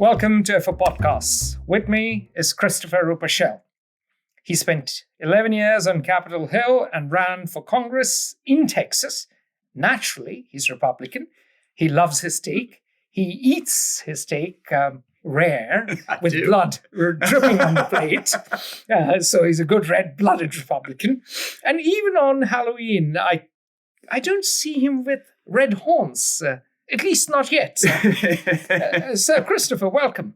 Welcome to FO Podcasts. With me is Christopher Roper Schell. He spent 11 years on Capitol Hill and ran for Congress in Texas. Naturally, he's Republican. He loves his steak. He eats his steak rare with blood dripping on the plate. So he's a good red-blooded Republican. And even on Halloween, I don't see him with red horns. At least not yet. Sir Christopher, welcome.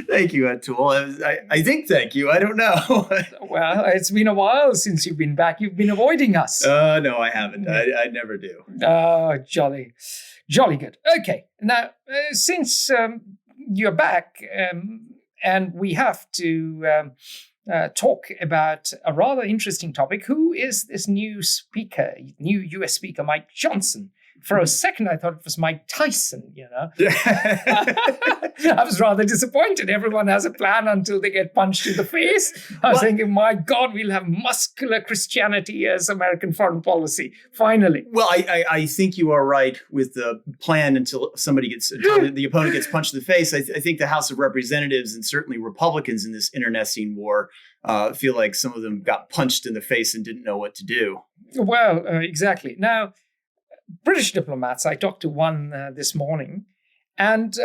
Thank you, Atul. I think thank you. I don't know. Well, it's been a while since you've been back. You've been avoiding us. No, I haven't. I never do. Oh, jolly good. Okay, now, since you're back, and we have to talk about a rather interesting topic. Who is this new U.S. Speaker, Mike Johnson? For a second, I thought it was Mike Tyson, I was rather disappointed. Everyone has a plan until they get punched in the face. I was thinking, my God, we'll have muscular Christianity as American foreign policy, finally. Well, I think you are right with the plan until the opponent gets punched in the face. I think the House of Representatives and certainly Republicans in this internecine war feel like some of them got punched in the face and didn't know what to do. Well, exactly. Now, British diplomats, I talked to one this morning, and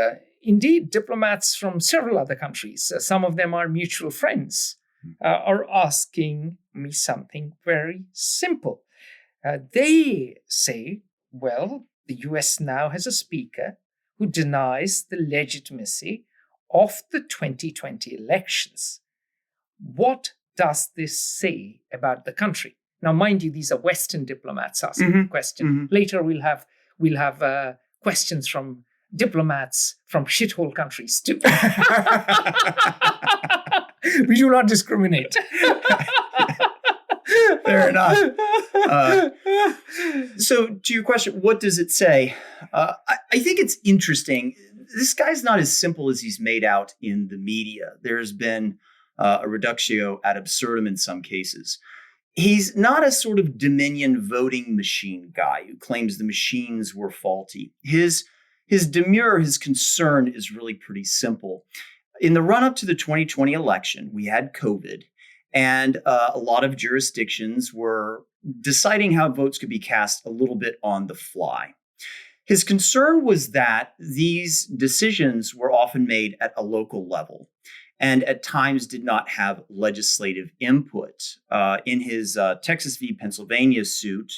indeed diplomats from several other countries, some of them are mutual friends, are asking me something very simple. They say, well, the US now has a speaker who denies the legitimacy of the 2020 elections. What does this say about the country? Now, mind you, these are Western diplomats asking the question. Mm-hmm. Later, we'll have questions from diplomats from shithole countries too. We do not discriminate. Fair enough. So, to your question, what does it say? I think it's interesting. This guy's not as simple as he's made out in the media. There's been a reductio ad absurdum in some cases. He's not a sort of Dominion voting machine guy who claims the machines were faulty. His demur, his concern is really pretty simple. In the run-up to the 2020 election, we had COVID, and a lot of jurisdictions were deciding how votes could be cast a little bit on the fly. His concern was that these decisions were often made at a local level, and at times did not have legislative input. In his Texas v. Pennsylvania suit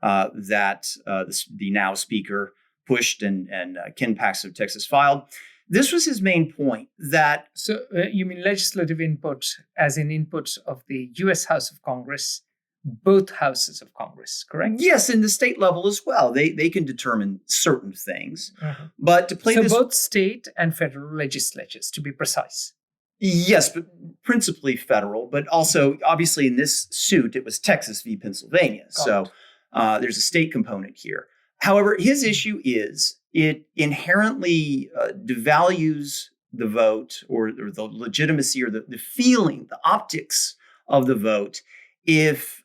that the now speaker pushed and Ken Pax of Texas filed, this was his main point that... So you mean legislative input as in input of the U.S. House of Congress, both houses of Congress, correct? Yes, in the state level as well. They can determine certain things. Uh-huh. But to play both state and federal legislatures, to be precise. Yes, but principally federal, but also obviously in this suit, it was Texas v. Pennsylvania. So there's a state component here. However, his issue is it inherently devalues the vote or the legitimacy or the feeling, the optics of the vote if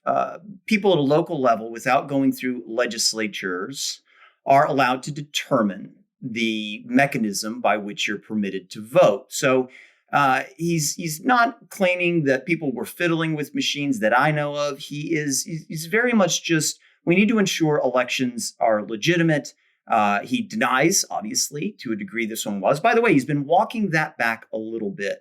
people at a local level, without going through legislatures, are allowed to determine the mechanism by which you're permitted to vote. So he's not claiming that people were fiddling with machines that I know of. He's very much just, we need to ensure elections are legitimate. He denies, obviously, to a degree this one was. By the way, he's been walking that back a little bit.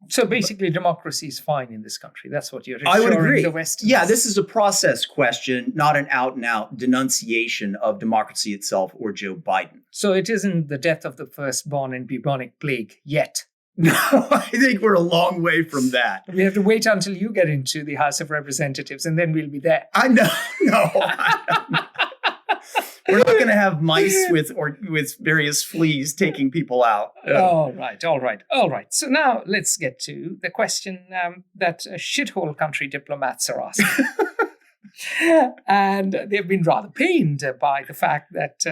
So basically, democracy is fine in this country. That's what you're I would agree. The Western. Yeah, this is a process question, not an out-and-out denunciation of democracy itself or Joe Biden. So it isn't the death of the firstborn in bubonic plague yet. No, I think we're a long way from that. We have to wait until you get into the House of Representatives, and then we'll be there. I know. No. We're not going to have mice with various fleas taking people out. All right. So now let's get to the question that shithole country diplomats are asking. And they've been rather pained by the fact that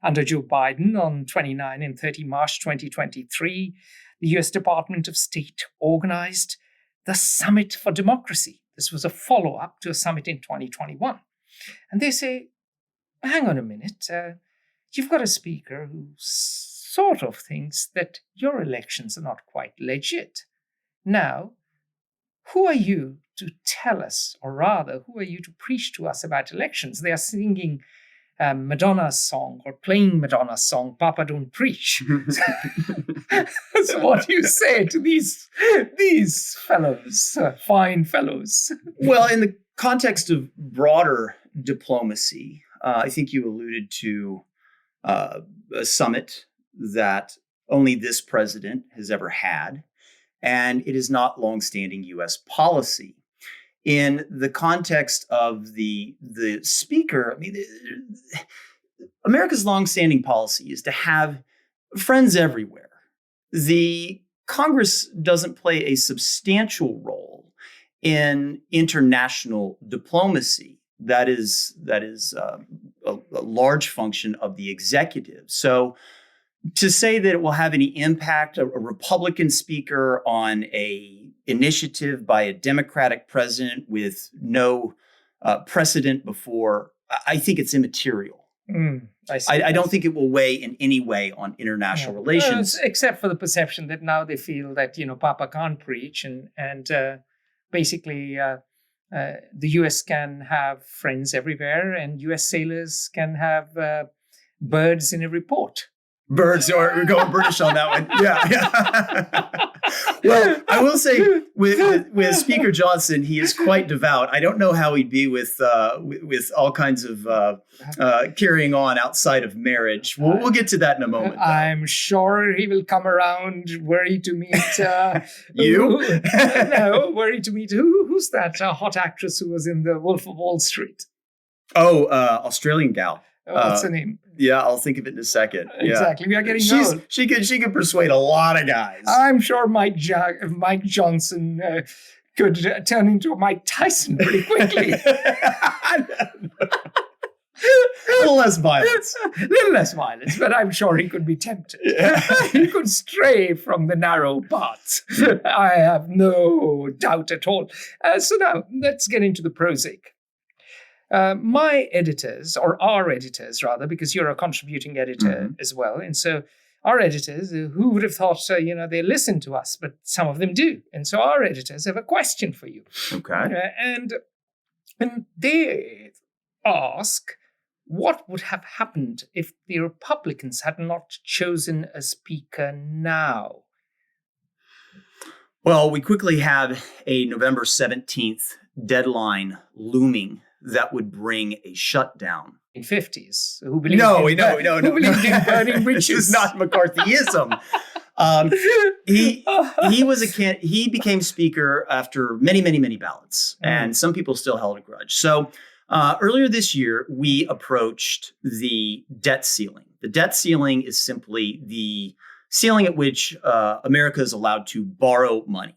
under Joe Biden on 29 and 30 March 2023, the U.S. Department of State organized the Summit for Democracy. This was a follow-up to a summit in 2021. And they say, hang on a minute, you've got a speaker who sort of thinks that your elections are not quite legit. Now, who are you to tell us, or rather, who are you to preach to us about elections? They are singing Madonna's song or playing Madonna's song, Papa Don't Preach. So what do you say to these fellows, fine fellows? Well, in the context of broader diplomacy, I think you alluded to a summit that only this president has ever had, and it is not longstanding U.S. policy. In the context of the speaker, I mean, America's longstanding policy is to have friends everywhere. The Congress doesn't play a substantial role in international diplomacy. That is a large function of the executive. So to say that it will have any impact, a Republican speaker on a initiative by a Democratic president with no precedent before, I think it's immaterial. I don't think it will weigh in any way on international relations. Except for the perception that now they feel that, Papa can't preach and basically the U.S. can have friends everywhere and U.S. sailors can have birds in every port. Birds, or we're going British on that one. Yeah. Well, I will say with Speaker Johnson, he is quite devout. I don't know how he'd be with all kinds of carrying on outside of marriage. We'll get to that in a moment. Though. I'm sure he will come around. Were he to meet you? No, were he to meet who's that hot actress who was in The Wolf of Wall Street? Oh, Australian gal. What's her name? Yeah, I'll think of it in a second. Exactly. We are getting old. She could persuade a lot of guys. I'm sure Mike Johnson could turn into a Mike Tyson pretty quickly. A little less violence. But I'm sure he could be tempted. Yeah. He could stray from the narrow paths. I have no doubt at all. So now, let's get into the prosaic. My editors, or our editors rather, because you're a contributing editor as well. And so our editors, who would have thought, they listen to us, but some of them do. And so our editors have a question for you. Okay. And they ask, what would have happened if the Republicans had not chosen a speaker now? Well, we quickly have a November 17th deadline looming that would bring a shutdown. In 50s. Who believed no. in burning bridges? This is not McCarthyism. He became speaker after many ballots, and some people still held a grudge. So earlier this year, we approached the debt ceiling. The debt ceiling is simply the ceiling at which America is allowed to borrow money.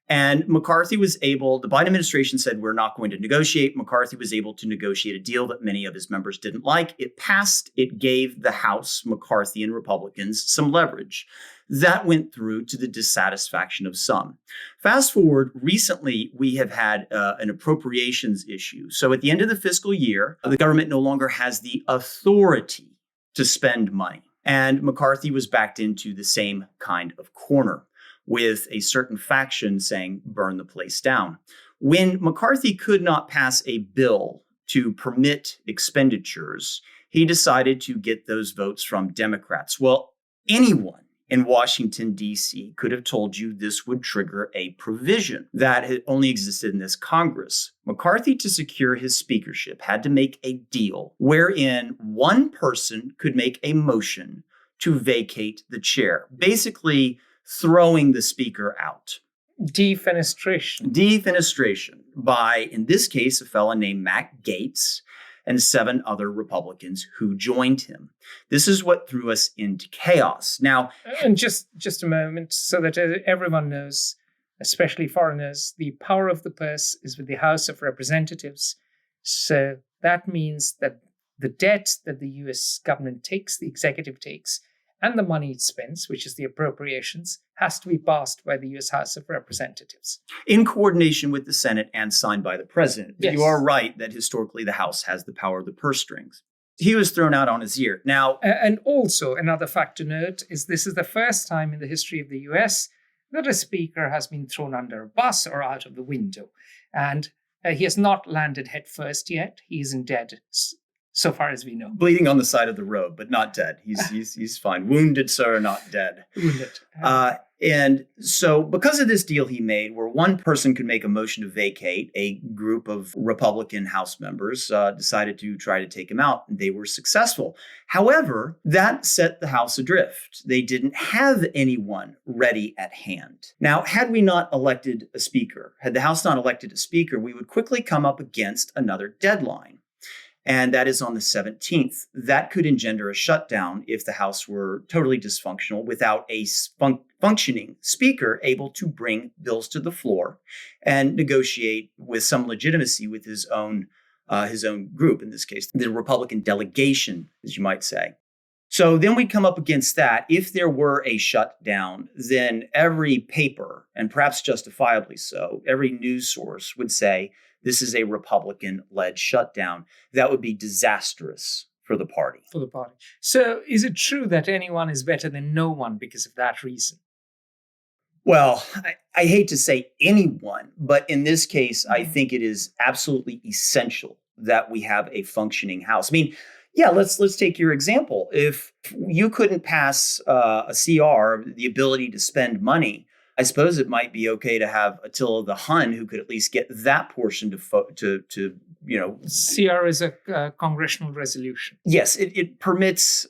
And McCarthy was able, the Biden administration said, we're not going to negotiate. McCarthy was able to negotiate a deal that many of his members didn't like. It passed. It gave the House, McCarthy and Republicans, some leverage. That went through to the dissatisfaction of some. Fast forward, recently, we have had an appropriations issue. So at the end of the fiscal year, the government no longer has the authority to spend money. And McCarthy was backed into the same kind of corner, with a certain faction saying, burn the place down. When McCarthy could not pass a bill to permit expenditures, he decided to get those votes from Democrats. Well, anyone in Washington, D.C. could have told you this would trigger a provision that had only existed in this Congress. McCarthy, to secure his speakership, had to make a deal wherein one person could make a motion to vacate the chair, basically throwing the speaker out. Defenestration by, in this case, a fellow named Matt Gaetz and 7 other Republicans who joined him. This is what threw us into chaos. Now, and just a moment, so that everyone knows, especially foreigners, the power of the purse is with the House of Representatives. So that means that the debt that the U.S. government takes, the executive takes, and the money it spends, which is the appropriations, has to be passed by the U.S. House of Representatives. In coordination with the Senate and signed by the president. Yes. You are right that historically the House has the power of the purse strings. He was thrown out on his ear. Now, And also, another fact to note is this is the first time in the history of the US that a speaker has been thrown under a bus or out of the window. And he has not landed headfirst yet. He isn't dead, so far as we know. bleeding on the side of the road, but not dead. He's fine. Wounded, sir, not dead. Wounded. And so because of this deal he made, where one person could make a motion to vacate, a group of Republican House members decided to try to take him out, and they were successful. However, that set the House adrift. They didn't have anyone ready at hand. Now, had we not elected a speaker, had the House not elected a speaker, we would quickly come up against another deadline. And that is on the 17th. That could engender a shutdown if the House were totally dysfunctional without a functioning speaker able to bring bills to the floor and negotiate with some legitimacy with his own group, in this case, the Republican delegation, as you might say. So then we come up against that. If there were a shutdown, then every paper, and perhaps justifiably so, every news source would say, this is a Republican-led shutdown. That would be disastrous for the party. For the party. So is it true that anyone is better than no one because of that reason? Well, I hate to say anyone, but in this case, I think it is absolutely essential that we have a functioning House. I mean, yeah, let's take your example. If you couldn't pass a CR, the ability to spend money, I suppose it might be okay to have Attila the Hun, who could at least get that portion to CR is a congressional resolution. Yes, it permits.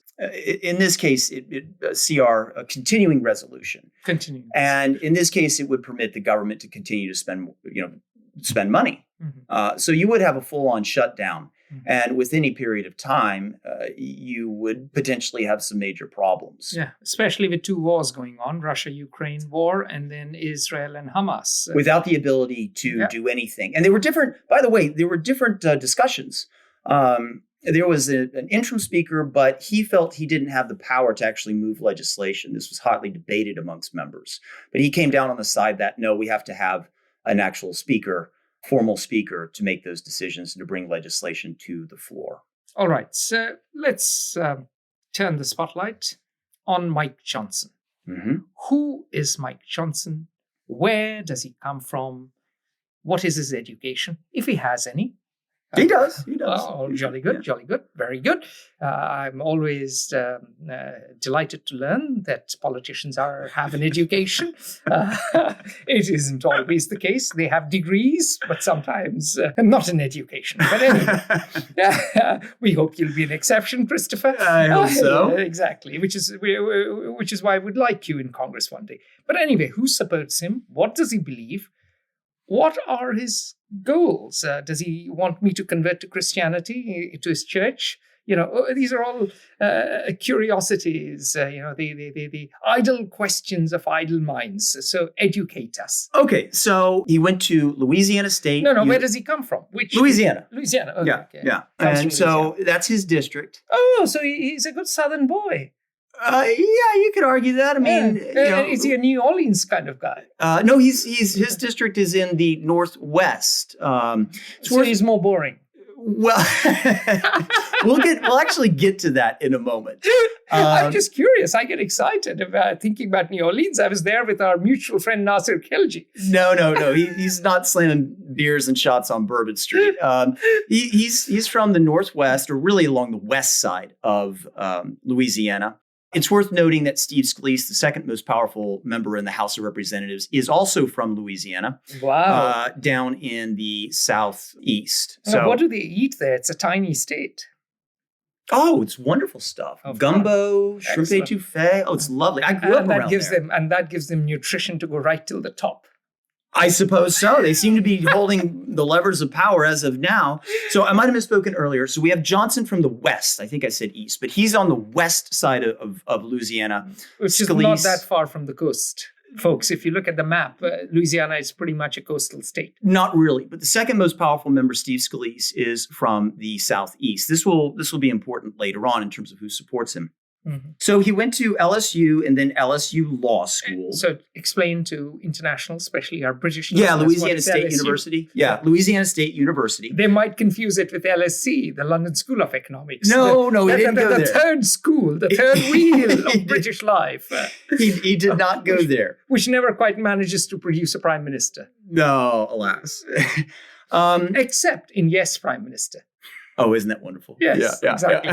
In this case, CR, a continuing resolution. Continuing. And in this case, it would permit the government to continue to spend money. Mm-hmm. So you would have a full-on shutdown. Mm-hmm. And with any period of time, you would potentially have some major problems. Yeah, especially with two wars going on, Russia-Ukraine war and then Israel and Hamas. Without the ability to do anything. And they were different, by the way, there were different discussions. There was an interim speaker, but he felt he didn't have the power to actually move legislation. This was hotly debated amongst members. But he came down on the side that, no, we have to have an actual speaker, formal speaker, to make those decisions and to bring legislation to the floor. All right, so let's turn the spotlight on Mike Johnson. Mm-hmm. Who is Mike Johnson? Where does he come from? What is his education, if he has any? He does. Oh, jolly good, jolly good, very good. I'm always delighted to learn that politicians have an education. It isn't always the case. They have degrees, but sometimes not an education. But anyway, we hope you'll be an exception, Christopher. I hope so. Exactly, which is why we'd like you in Congress one day. But anyway, who supports him? What does he believe? What are his goals? Does he want me to convert to Christianity, to his church? These are all curiosities, the idle questions of idle minds. So educate us. Okay, so he went to Louisiana State. No, where does he come from? Which Louisiana. Louisiana, okay. Yeah. And so that's his district. Oh, so he's a good Southern boy. Yeah, you could argue that. I mean, is he a New Orleans kind of guy? No, his district is in the Northwest. So he's more boring. Well, we'll actually get to that in a moment. I'm just curious. I get excited about thinking about New Orleans. I was there with our mutual friend Nasir Khilji. No. He's not slamming beers and shots on Bourbon Street. He's from the Northwest, or really along the west side of Louisiana. It's worth noting that Steve Scalise, the second most powerful member in the House of Representatives, is also from Louisiana. Wow. Down in the southeast. So what do they eat there? It's a tiny state. Oh, it's wonderful stuff. Gumbo, shrimp etouffee. Oh, it's lovely. I grew up around there. And that gives them nutrition to go right till the top. I suppose so. They seem to be holding the levers of power as of now. So I might have misspoken earlier. So we have Johnson from the west. I think I said east, but he's on the west side of Louisiana. Which is not that far from the coast. Folks, if you look at the map, Louisiana is pretty much a coastal state. Not really, but the second most powerful member, Steve Scalise, is from the southeast. This will be important later on in terms of who supports him. So he went to LSU and then LSU Law School. So explain to international, especially our British Yeah, listeners, Louisiana what is State LSU? University. Yeah, Louisiana State University. They might confuse it with LSE, the London School of Economics. No, he didn't go there. The third school, the third wheel of British life. He did not go there. Which never quite manages to produce a prime minister. No, alas. Except in Yes, Prime Minister. Oh, isn't that wonderful? Yes, exactly.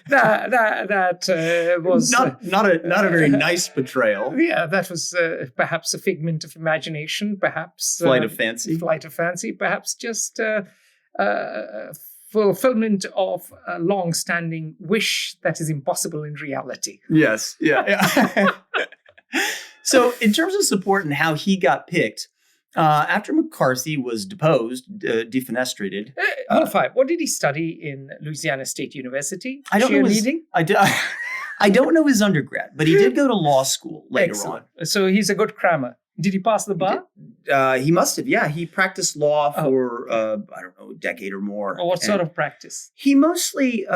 That was not a very nice portrayal. Yeah, that was perhaps a figment of imagination, perhaps flight of fancy, perhaps just fulfillment of a long-standing wish that is impossible in reality. Yes, yeah. So, in terms of support and how he got picked. After McCarthy was deposed, defenestrated. What did he study in Louisiana State University? I don't know. I don't know his undergrad, but he did go to law school later on. So he's a good crammer. Did he pass the bar? He must have. Yeah, he practiced law for I don't know, a decade or more. What sort of practice? He mostly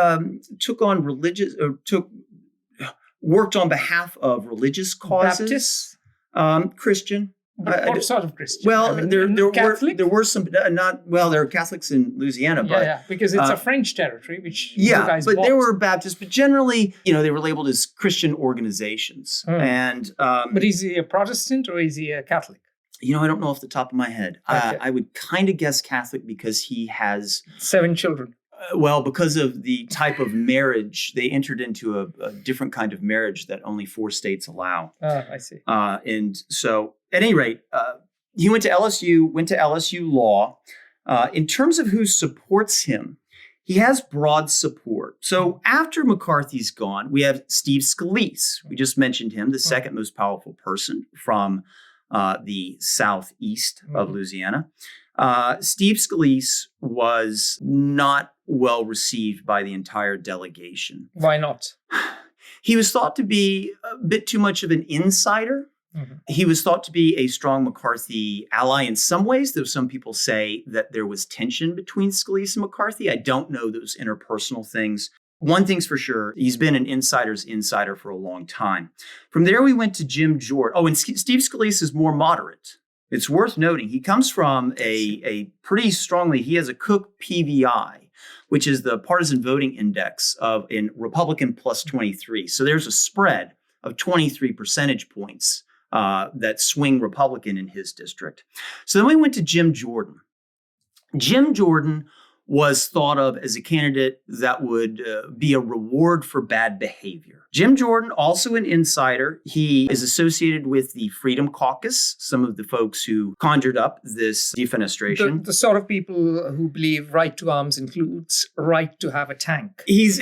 worked on behalf of religious causes. Baptist? Christian. What sort of Christian? Well, there were some there are Catholics in Louisiana, but because it's a French territory, which but there were Baptists, but generally, they were labeled as Christian organizations. And but is he a Protestant or is he a Catholic? I don't know off the top of my head. Okay. I would kind of guess Catholic because he has 7 children. Because of the type of marriage, they entered into a different kind of marriage that only 4 states allow. I see. And so, at any rate, he went to LSU Law. In terms of who supports him, he has broad support. So after McCarthy's gone, we have Steve Scalise. We just mentioned him, the second most powerful person from the southeast of Louisiana. Steve Scalise was not well received by the entire delegation. Why not? He was thought to be a bit too much of an insider. He was thought to be a strong McCarthy ally in some ways, though some people say that there was tension between Scalise and McCarthy. I don't know those interpersonal things. One thing's for sure, he's been an insider's insider for a long time. From there, we went to Jim Jordan. Oh, and Steve Scalise is more moderate. It's worth noting he comes from a pretty strongly, he has a Cook PVI, which is the partisan voting index in Republican plus 23. So there's a spread of 23 percentage points that swing Republican in his district. So then we went to Jim Jordan. Jim Jordan was thought of as a candidate that would be a reward for bad behavior. Jim Jordan, also an insider, he is associated with the Freedom Caucus, some of the folks who conjured up this defenestration. The sort of people who believe right to arms includes right to have a tank. He's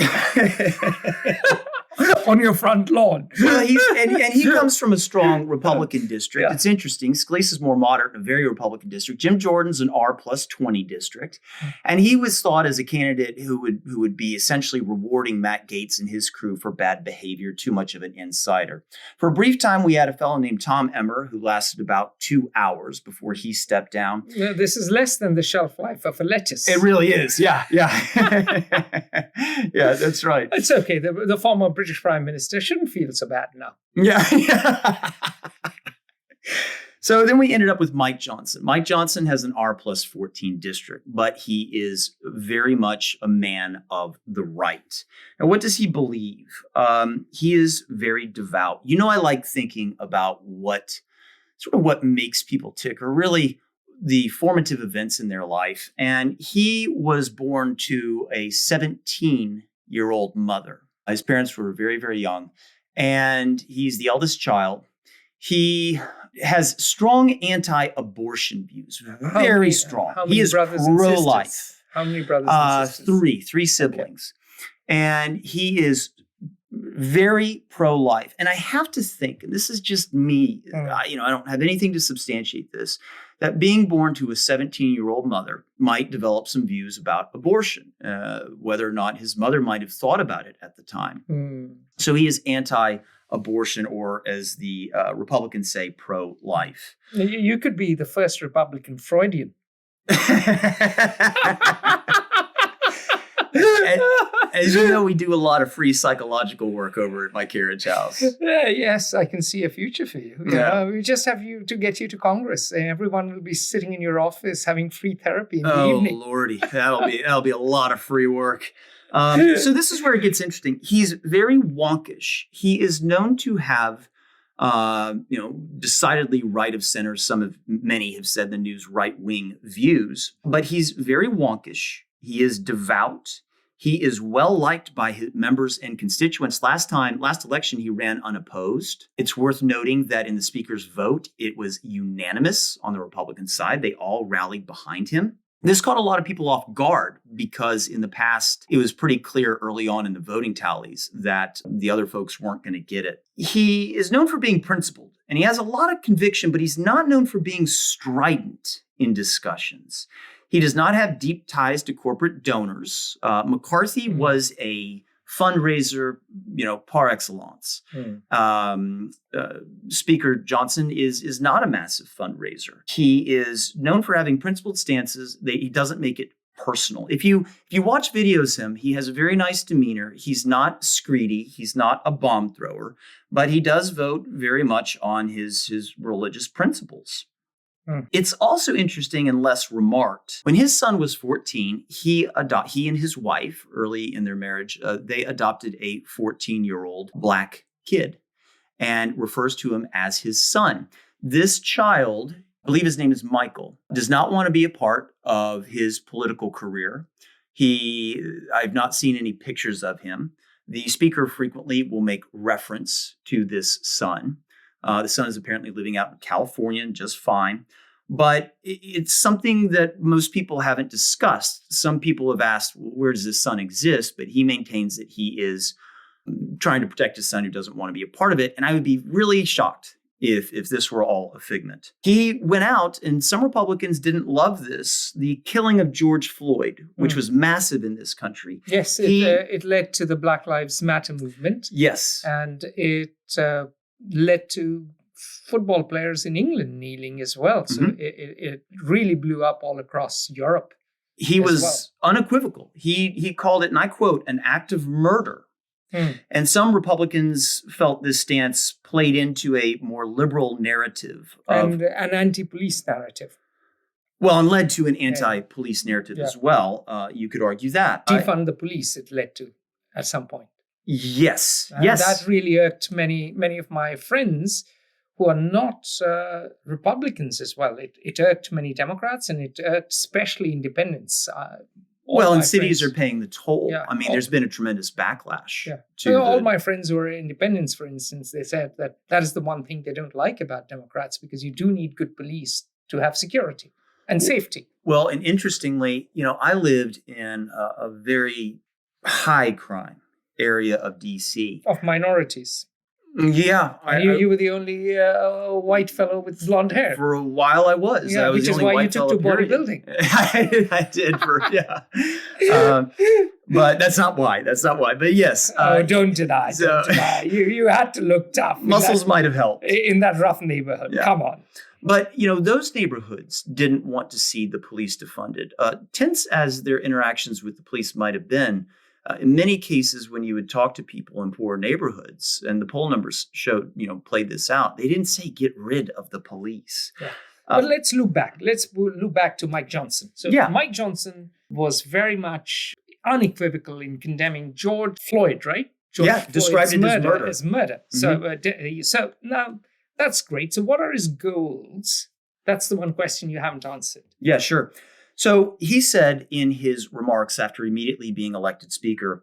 on your front lawn. Well, he comes from a strong Republican district. Yeah. It's interesting. Scalise is more moderate in a very Republican district. Jim Jordan's an R plus 20 district. And he was thought as a candidate who would be essentially rewarding Matt Gaetz and his crew for bad behavior, too much of an insider. For a brief time, we had a fellow named Tom Emmer who lasted about 2 hours before he stepped down. This is less than the shelf life of a lettuce. It really is. Yeah. Yeah, that's right. It's okay. The former British Prime Minister shouldn't feel so bad now. Yeah. So then we ended up with Mike Johnson. Mike Johnson has an R plus 14 district, but he is very much a man of the right. And what does he believe? He is very devout. I like thinking about what makes people tick, or really the formative events in their life. And he was born to a 17-year-old mother. His parents were very, very young, and he's the eldest child. He has strong anti-abortion views, very strong. He is pro-life. How many brothers and sisters? Three siblings. Okay. And he is very pro-life. And I have to think, and this is just me, I don't have anything to substantiate this, that being born to a 17-year-old mother might develop some views about abortion, whether or not his mother might have thought about it at the time. So he is anti-abortion, or as the Republicans say, pro-life. You could be the first Republican Freudian. As you know, we do a lot of free psychological work over at my carriage house. Yes, I can see a future for you. Yeah. We just have to get you to Congress, and everyone will be sitting in your office having free therapy in the evening. Oh, Lordy. That'll be a lot of free work. So this is where it gets interesting. He's very wonkish. He is known to have, decidedly right of center. Many have said the news right-wing views, but he's very wonkish. He is devout. He is well liked by his members and constituents. Last election, he ran unopposed. It's worth noting that in the speaker's vote, it was unanimous on the Republican side. They all rallied behind him. This caught a lot of people off guard because in the past, it was pretty clear early on in the voting tallies that the other folks weren't going to get it. He is known for being principled, and he has a lot of conviction, but he's not known for being strident in discussions. He does not have deep ties to corporate donors. McCarthy was a fundraiser, par excellence. Speaker Johnson is not a massive fundraiser. He is known for having principled stances. He doesn't make it personal. If you watch videos of him, he has a very nice demeanor. He's not screedy. He's not a bomb thrower, but he does vote very much on his religious principles. It's also interesting and less remarked. When his son was 14, he and his wife, early in their marriage, they adopted a 14-year-old black kid and refers to him as his son. This child, I believe his name is Michael, does not want to be a part of his political career. I've not seen any pictures of him. The speaker frequently will make reference to this son. The son is apparently living out in California and just fine. But it's something that most people haven't discussed. Some people have asked, where does this son exist? But he maintains that he is trying to protect his son who doesn't want to be a part of it. And I would be really shocked if this were all a figment. He went out, and some Republicans didn't love this, the killing of George Floyd, which was massive in this country. Yes, it led to the Black Lives Matter movement. Yes. And it led to football players in England kneeling as well. So it really blew up all across Europe. He was unequivocal. He called it, and I quote, an act of murder. And some Republicans felt this stance played into a more liberal narrative. And an anti-police narrative. Well, and led to an anti-police narrative as well. You could argue that. Defund the police, it led to at some point. Yes. And that really irked many of my friends who are not Republicans as well. It irked many Democrats, and it irked especially independents. And cities are paying the toll. Yeah, I mean, there's been a tremendous backlash. Yeah. So all my friends who are independents, for instance, they said that is the one thing they don't like about Democrats, because you do need good police to have security and safety. Well, and interestingly, I lived in a very high crime area of D.C. Of minorities. Yeah. You were the only white fellow with blonde hair. For a while I was. Yeah, I was which is why you took to bodybuilding. I did. But that's not why. But yes. Don't deny. Don't deny. You had to look tough. Muscles might have helped. In that rough neighborhood. Yeah. Come on. But, those neighborhoods didn't want to see the police defunded. Tense as their interactions with the police might have been, in many cases, when you would talk to people in poor neighborhoods, and the poll numbers played this out, they didn't say get rid of the police. Yeah. But let's look back. Let's look back to Mike Johnson. So Mike Johnson was very much unequivocal in condemning George Floyd, right? Described it as murder. Mm-hmm. So now that's great. So what are his goals? That's the one question you haven't answered. Yeah, sure. So he said in his remarks after immediately being elected speaker,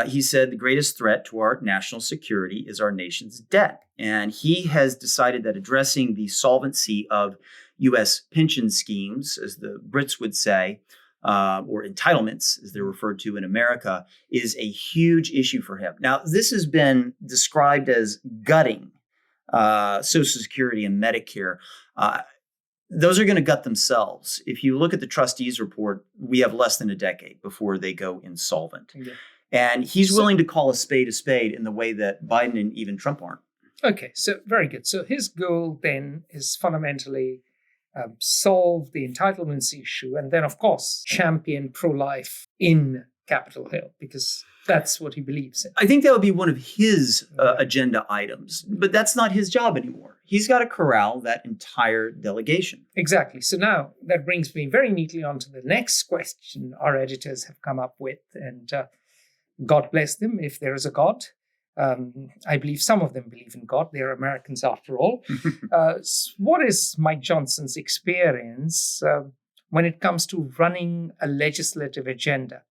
he said the greatest threat to our national security is our nation's debt. And he has decided that addressing the solvency of U.S. pension schemes, as the Brits would say, or entitlements, as they're referred to in America, is a huge issue for him. Now, this has been described as gutting Social Security and Medicare. Those are going to gut themselves. If you look at the trustees report, we have less than a decade before they go insolvent. Yeah. And he's willing to call a spade in the way that Biden and even Trump aren't. Okay, so very good. So his goal then is fundamentally solve the entitlements issue, and then, of course, champion pro-life in Capitol Hill because that's what he believes in. I think that would be one of his agenda items, but that's not his job anymore. He's got to corral that entire delegation. Exactly. So now that brings me very neatly on to the next question our editors have come up with. And God bless them if there is a God. I believe some of them believe in God. They're Americans after all. What is Mike Johnson's experience when it comes to running a legislative agenda?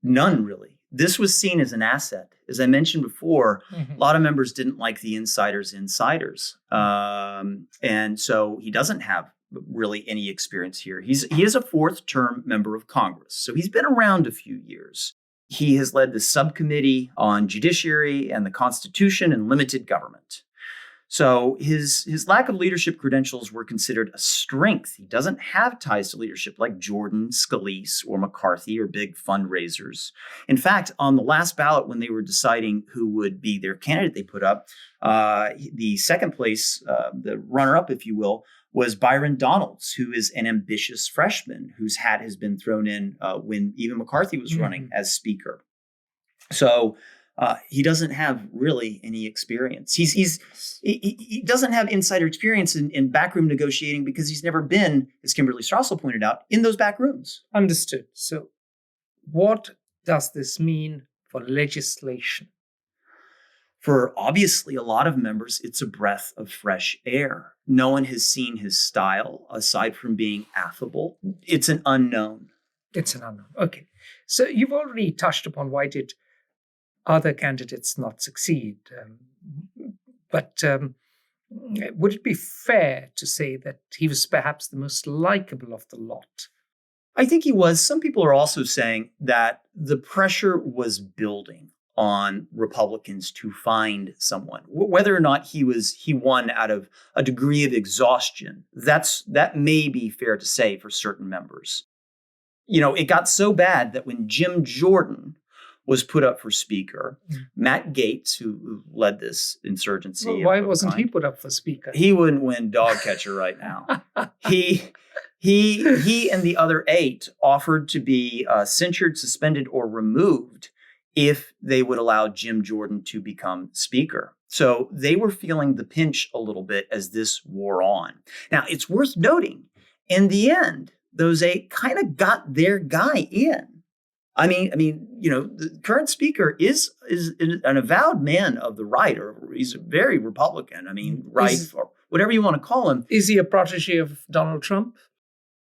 None, really. This was seen as an asset. As I mentioned before, a lot of members didn't like the insiders. And so he doesn't have really any experience here. He is a fourth-term member of Congress, so he's been around a few years. He has led the subcommittee on judiciary and the Constitution and limited government. So his lack of leadership credentials were considered a strength. He doesn't have ties to leadership like Jordan, Scalise, or McCarthy, or big fundraisers. In fact, on the last ballot, when they were deciding who would be their candidate they put up, the second place, the runner-up, if you will, was Byron Donalds, who is an ambitious freshman whose hat has been thrown in when even McCarthy was running as Speaker. So he doesn't have really any experience. He doesn't have insider experience in backroom negotiating because he's never been, as Kimberly Strassel pointed out, in those back rooms. Understood. So what does this mean for legislation? For obviously a lot of members, it's a breath of fresh air. No one has seen his style aside from being affable. It's an unknown. It's an unknown. Okay. So you've already touched upon why did other candidates not succeed. But would it be fair to say that he was perhaps the most likable of the lot? I think he was. Some people are also saying that the pressure was building on Republicans to find someone. Whether or not he won out of a degree of exhaustion, that may be fair to say for certain members. You know, it got so bad that when Jim Jordan was put up for Speaker, Matt Gaetz, who led this insurgency. Well, why wasn't he put up for Speaker? He wouldn't win dog catcher right now. He and the other 8 offered to be censured, suspended, or removed if they would allow Jim Jordan to become Speaker. So they were feeling the pinch a little bit as this wore on. Now, it's worth noting, in the end, those 8 kind of got their guy in. I mean, you know, the current Speaker is an avowed man of the right, or he's very Republican. I mean, right, or whatever you want to call him. Is he a protege of Donald Trump?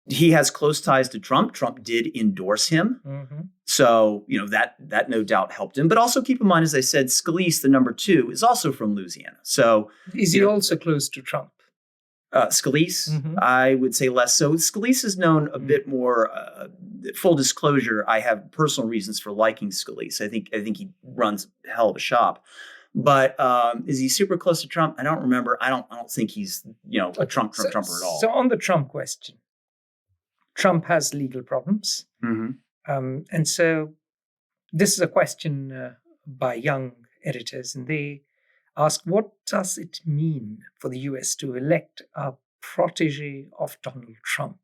He has close ties to Trump. Trump did endorse him. So, you know, that no doubt helped him. But also keep in mind, as I said, Scalise, the number 2, is also from Louisiana. So is he also close to Trump? Scalise, I would say less so. Scalise is known a bit more. Full disclosure, I have personal reasons for liking Scalise. I think he runs a hell of a shop. But is he super close to Trump? I don't remember. I don't think he's, you know, a Trumper at all. So on the Trump question, Trump has legal problems, and so this is a question by young editors, and they ask, what does it mean for the US to elect a protege of Donald Trump?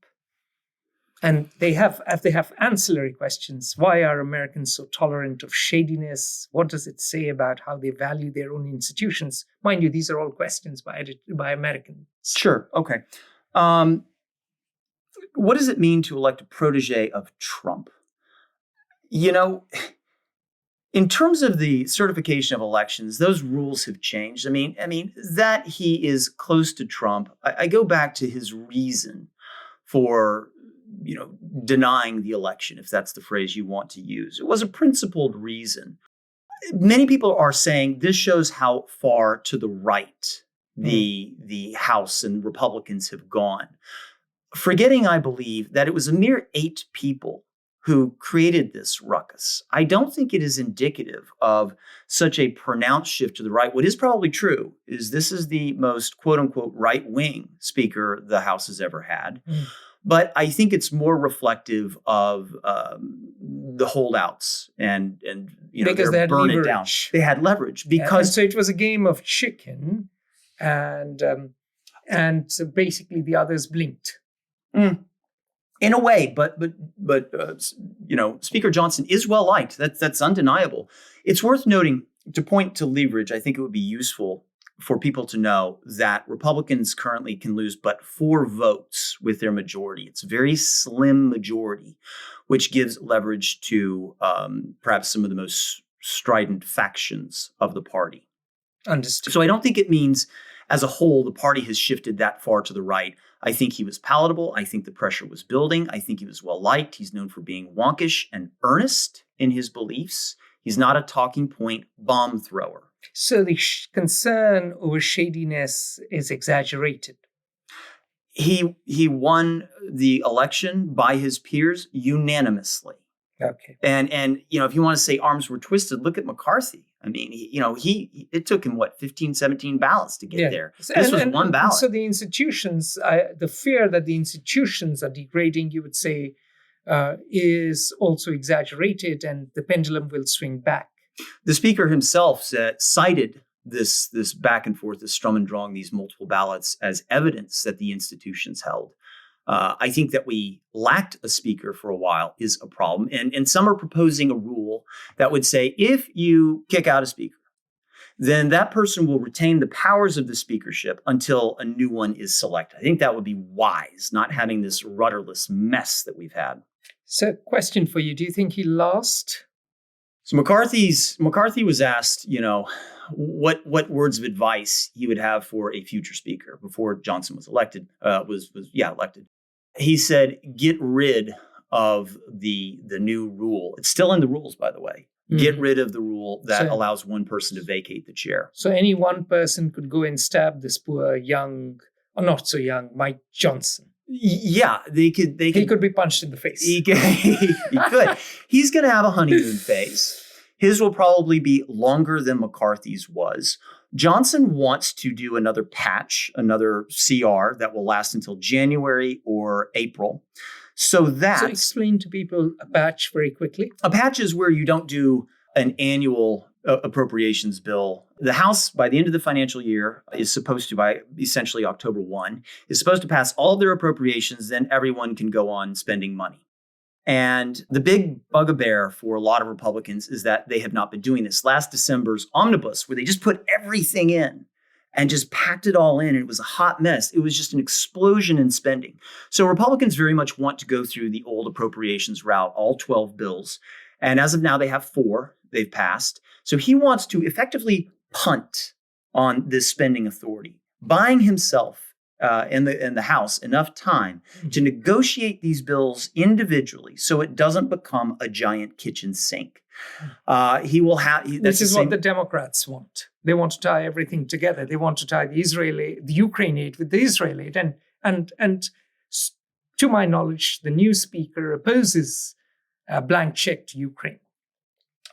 And they have ancillary questions. Why are Americans so tolerant of shadiness? What does it say about how they value their own institutions? Mind you, these are all questions by Americans. Sure. Okay. What does it mean to elect a protege of Trump? You know, in terms of the certification of elections, those rules have changed. I mean that he is close to Trump. I go back to his reason for, you know, denying the election, if that's the phrase you want to use. It was a principled reason. Many people are saying this shows how far to the right the House and Republicans have gone. Forgetting, I believe, that it was a mere 8 people who created this ruckus. I don't think it is indicative of such a pronounced shift to the right. What is probably true is this is the most quote-unquote right-wing speaker the House has ever had. But I think it's more reflective of the holdouts and you know, because they had burn leverage. It down. They had leverage because so it was a game of chicken, and so basically the others blinked. In a way, but Speaker Johnson is well liked. That's undeniable. It's worth noting, to point to leverage, I think it would be useful for people to know that Republicans currently can lose but 4 votes with their majority. It's a very slim majority, which gives leverage to perhaps some of the most strident factions of the party. Understood. So I don't think it means, as a whole, the party has shifted that far to the right. I think he was palatable. I think the pressure was building. I think he was well liked. He's known for being wonkish and earnest in his beliefs. He's not a talking point bomb thrower. So the concern over shadiness is exaggerated. He won the election by his peers unanimously. Okay. And if you want to say arms were twisted, look at McCarthy. I mean, it took him 15, 17 ballots to get there. This was one ballot. So the institutions, the fear that the institutions are degrading, you would say, is also exaggerated, and the pendulum will swing back. The speaker himself cited this back and forth, this strum and drang, these multiple ballots as evidence that the institutions held. I think that we lacked a speaker for a while is a problem. And some are proposing a rule that would say if you kick out a speaker, then that person will retain the powers of the speakership until a new one is selected. I think that would be wise, not having this rudderless mess that we've had. So, question for you. Do you think he lost? So McCarthy was asked, what words of advice he would have for a future speaker before Johnson was elected, elected. He said, get rid of the new rule. It's still in the rules, by the way. Get rid of the rule that allows one person to vacate the chair. So any one person could go and stab this poor young, or not so young, Mike Johnson. Yeah, they could. He could be punched in the face. He could. He's going to have a honeymoon phase. His will probably be longer than McCarthy's was. Johnson wants to do another patch, another CR that will last until January or April. So explain to people a patch very quickly. A patch is where you don't do an annual appropriations bill. The House, by the end of the financial year, is supposed to, by essentially October 1, is supposed to pass all of their appropriations. Then everyone can go on spending money. And the big bugaboo for a lot of Republicans is that they have not been doing this. Last December's omnibus, where they just put everything in and just packed it all in, and it was a hot mess. It was just an explosion in spending. So Republicans very much want to go through the old appropriations route, all 12 bills. And as of now, they have 4 they've passed. So he wants to effectively punt on this spending authority, buying himself in the House enough time to negotiate these bills individually so it doesn't become a giant kitchen sink. He will have. This is what the Democrats want. They want to tie everything together. They want to tie the Ukraine aid with the Israel aid, and to my knowledge, the new speaker opposes a blank check to Ukraine.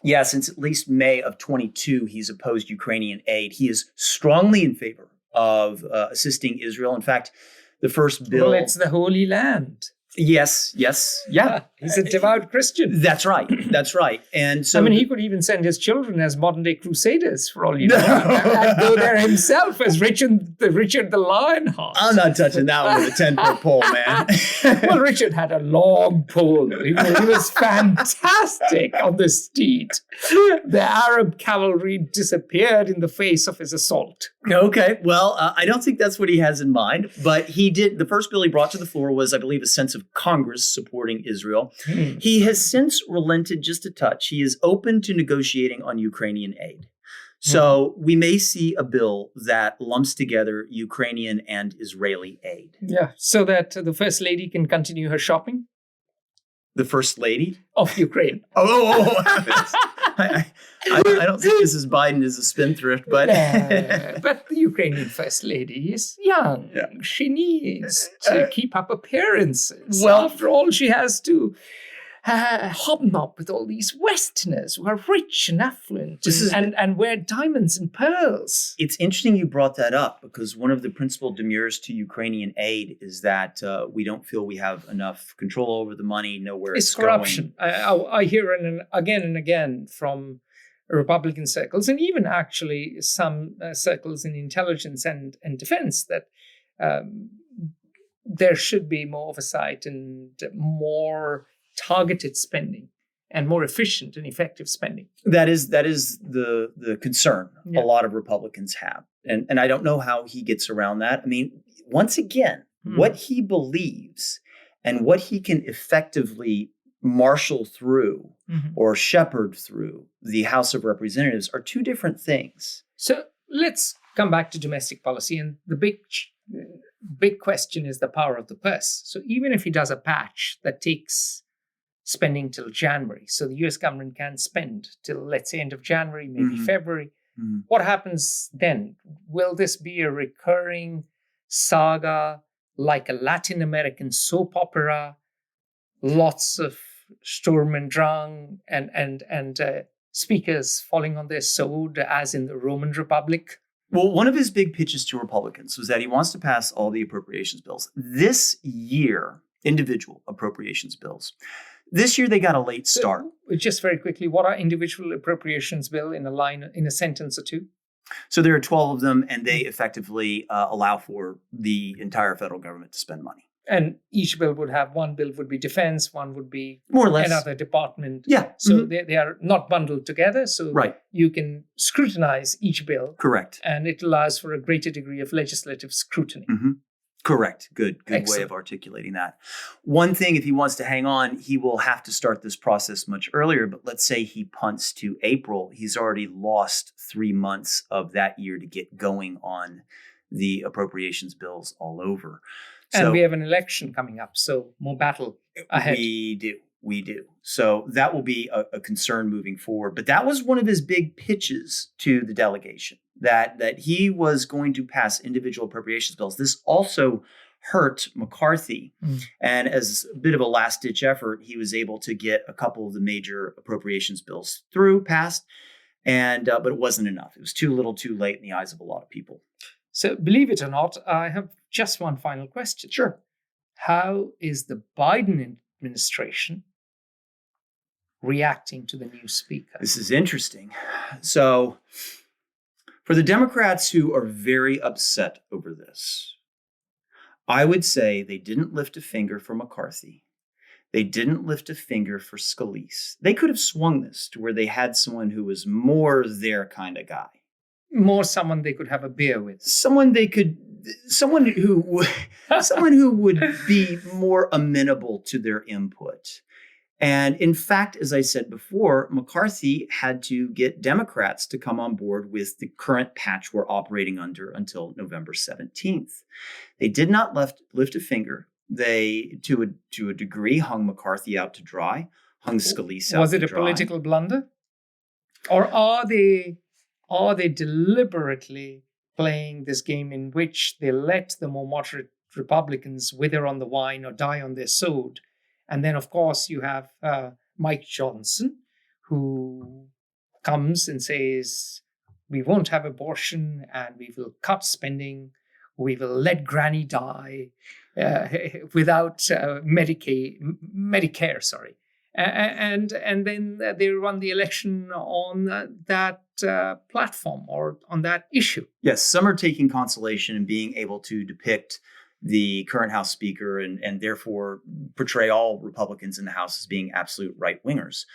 Yeah, since at least May of 22, he's opposed Ukrainian aid. He is strongly in favor of assisting Israel. In fact, the first bill... Well, it's the Holy Land. Yes. Yeah. He's a devout Christian. That's right. And so... he could even send his children as modern-day crusaders, for all you know, and go there himself as Richard the Lionheart. I'm not touching that one with a 10-foot pole, man. Well, Richard had a long pole. He was fantastic on the steed. The Arab cavalry disappeared in the face of his assault. Okay, well, I don't think that's what he has in mind, but he did. The first bill he brought to the floor was, I believe, a sense of Congress supporting Israel. He has since relented just a touch. He is open to negotiating on Ukrainian aid. So we may see a bill that lumps together Ukrainian and Israeli aid. Yeah, so that the First Lady can continue her shopping. The First Lady? Of Ukraine. I don't think Mrs. Biden is a spendthrift, but... but the Ukrainian First Lady is young. Yeah. She needs to keep up appearances. Well, after all, she has to hobnob with all these Westerners who are rich and affluent and wear diamonds and pearls. It's interesting you brought that up, because one of the principal demurs to Ukrainian aid is that we don't feel we have enough control over the money, know where it's corruption. Going. I hear it again and again from Republican circles, and even actually some circles in intelligence and defense, that there should be more oversight and more targeted spending and more efficient and effective spending. That is the concern a lot of Republicans have. And I don't know how he gets around that. I mean, once again, what he believes and what he can effectively marshal through or shepherd through the House of Representatives are two different things. So let's come back to domestic policy. And the big question is the power of the purse. So even if he does a patch that takes spending till January, so the US government can spend till, let's say, end of January, maybe February, what happens then? Will this be a recurring saga like a Latin American soap opera? Lots of Sturm und Drang and speakers falling on their sword, as in the Roman Republic? Well, one of his big pitches to Republicans was that he wants to pass all the appropriations bills this year, individual appropriations bills. This year, they got a late start. Just very quickly, what are individual appropriations bill in a sentence or two? So there are 12 of them, and they effectively allow for the entire federal government to spend money. And each bill would have, one bill would be defense, one would be more or less another department. Yeah. So they are not bundled together. So right. You can scrutinize each bill. Correct. And it allows for a greater degree of legislative scrutiny. Correct. Good Excellent. Way of articulating that. One thing, if he wants to hang on, he will have to start this process much earlier. But let's say he punts to April. He's already lost 3 months of that year to get going on the appropriations bills all over. And we have an election coming up, so more battle ahead. We do. So that will be a concern moving forward. But that was one of his big pitches to the delegation, that he was going to pass individual appropriations bills. This also hurt McCarthy. And as a bit of a last-ditch effort, he was able to get a couple of the major appropriations bills passed. And but it wasn't enough. It was too little, too late in the eyes of a lot of people. So believe it or not, I have just one final question. Sure. How is the Biden administration reacting to the new speaker? This is interesting. So for the Democrats who are very upset over this, I would say they didn't lift a finger for McCarthy. They didn't lift a finger for Scalise. They could have swung this to where they had someone who was more their kind of guy. More someone they could have a beer with. Someone who would be more amenable to their input. And in fact, as I said before, McCarthy had to get Democrats to come on board with the current patch we're operating under until November 17th. They did not lift a finger. They, to a degree, hung McCarthy out to dry, hung Scalise out to dry. Was it a political blunder? Or are they deliberately playing this game in which they let the more moderate Republicans wither on the vine or die on their sword? And then, of course, you have Mike Johnson, who comes and says, we won't have abortion and we will cut spending. We will let granny die without Medicare, sorry. And then they run the election on that platform or on that issue. Yes, some are taking consolation in being able to depict the current House Speaker and therefore portray all Republicans in the House as being absolute right-wingers.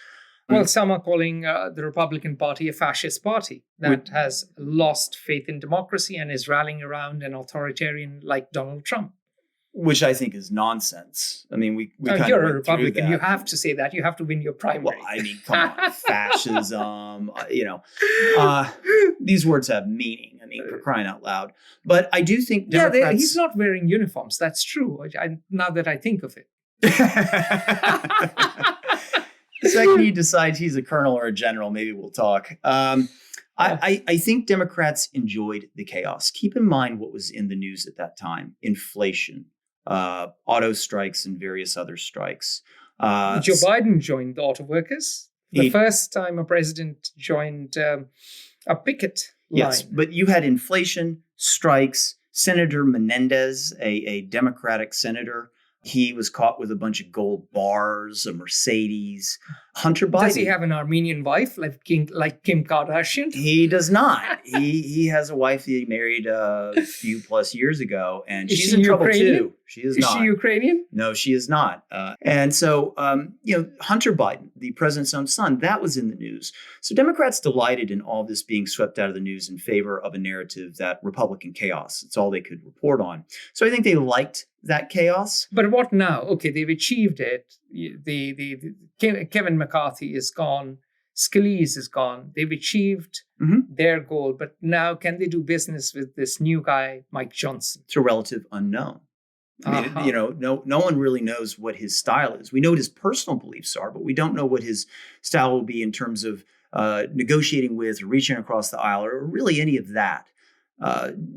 Well, some are calling the Republican Party a fascist party that has lost faith in democracy and is rallying around an authoritarian like Donald Trump. Which I think is nonsense. I mean, we kind you're of a Republican. You have to say that. You have to win your primary. Well, I mean, come on, fascism. These words have meaning. I mean, for crying out loud. But I do think Democrats. He's not wearing uniforms. That's true. Now that I think of it. The second he decides he's a colonel or a general, maybe we'll talk. I think Democrats enjoyed the chaos. Keep in mind what was in the news at that time: inflation, auto strikes, and various other strikes. Joe Biden joined the auto workers. The first time a president joined a picket line. Yes, but you had inflation, strikes. Senator Menendez, a Democratic senator, he was caught with a bunch of gold bars, a Mercedes, Hunter Biden. Does he have an Armenian wife like Kim Kardashian? He does not. He has a wife that he married a few plus years ago, and she's in trouble too. She is not. Is she Ukrainian? No, she is not. And so, Hunter Biden, the president's own son, that was in the news. So Democrats delighted in all this being swept out of the news in favor of a narrative that Republican chaos. It's all they could report on. So I think they liked that chaos. But what now? Okay, they've achieved it. Kevin McCarthy is gone. Scalise is gone. They've achieved their goal. But now can they do business with this new guy, Mike Johnson? It's a relative unknown. I mean, no one really knows what his style is. We know what his personal beliefs are, but we don't know what his style will be in terms of negotiating with or reaching across the aisle or really any of that.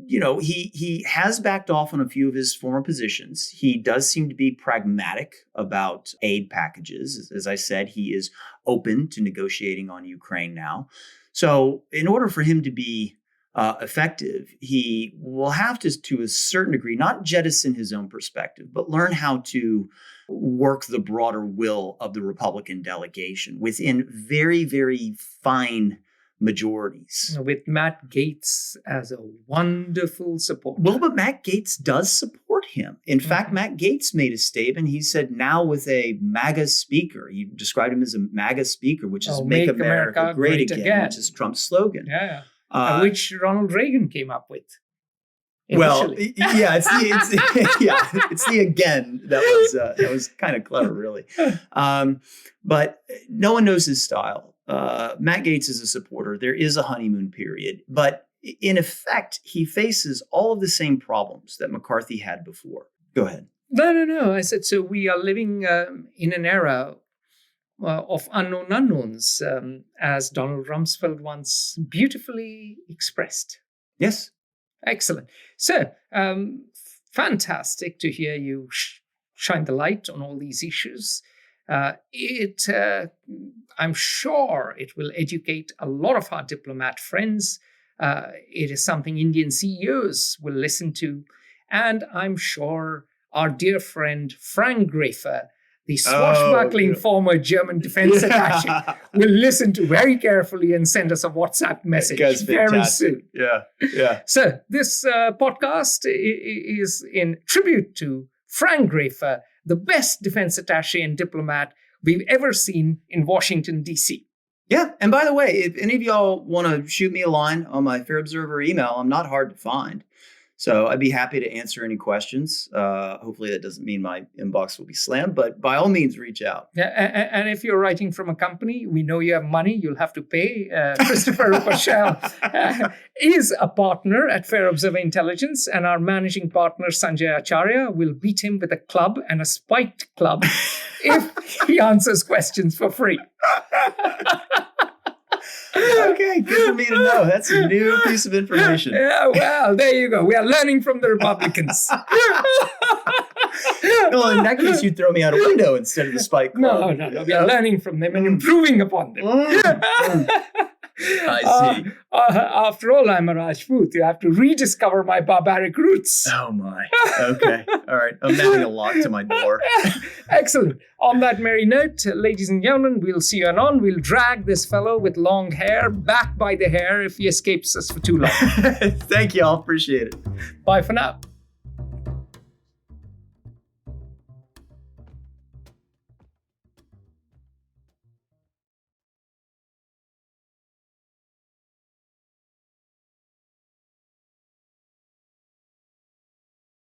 He has backed off on a few of his former positions. He does seem to be pragmatic about aid packages. As I said, he is open to negotiating on Ukraine now. So in order for him to be effective, he will have to a certain degree, not jettison his own perspective, but learn how to work the broader will of the Republican delegation within very, very fine majorities. With Matt Gaetz as a wonderful supporter. Well, but Matt Gaetz does support him. In fact, Matt Gaetz made a statement. He said now with a MAGA speaker, he described him as a MAGA speaker, which is Make America Great Again, which is Trump's slogan. Yeah. Which Ronald Reagan came up with. Initially. Well, yeah, it's the again that was kind of clever, really. But no one knows his style. Matt Gaetz is a supporter. There is a honeymoon period, but in effect, he faces all of the same problems that McCarthy had before. Go ahead. No. I said, so we are living in an era of unknown unknowns, as Donald Rumsfeld once beautifully expressed. Yes. Excellent. So, fantastic to hear you shine the light on all these issues. I'm sure it will educate a lot of our diplomat friends. It is something Indian CEOs will listen to. And I'm sure our dear friend Frank Grafer, the swashbuckling former German defense attaché, will listen to very carefully and send us a WhatsApp message very soon. Yeah. So this podcast is in tribute to Frank Grafer, the best defense attaché and diplomat we've ever seen in Washington, D.C. Yeah. And by the way, if any of y'all want to shoot me a line on my Fair Observer email, I'm not hard to find. So I'd be happy to answer any questions. Hopefully that doesn't mean my inbox will be slammed, but by all means, reach out. Yeah, and if you're writing from a company, we know you have money, you'll have to pay. Christopher Roper Schell is a partner at Fair Observer Intelligence, and our managing partner, Sanjay Acharya, will beat him with a club and a spiked club if he answers questions for free. Okay, good for me to know. That's a new piece of information. Yeah, well, there you go. We are learning from the Republicans. Well, in that case, you'd throw me out a window instead of the spike club. No. We are learning from them and improving upon them. I see. After all, I'm a Rajput. You have to rediscover my barbaric roots. Oh, my. Okay. All right. I'm adding a lock to my door. Excellent. On that merry note, ladies and gentlemen, we'll see you anon. We'll drag this fellow with long hair back by the hair if he escapes us for too long. Thank you all. Appreciate it. Bye for now.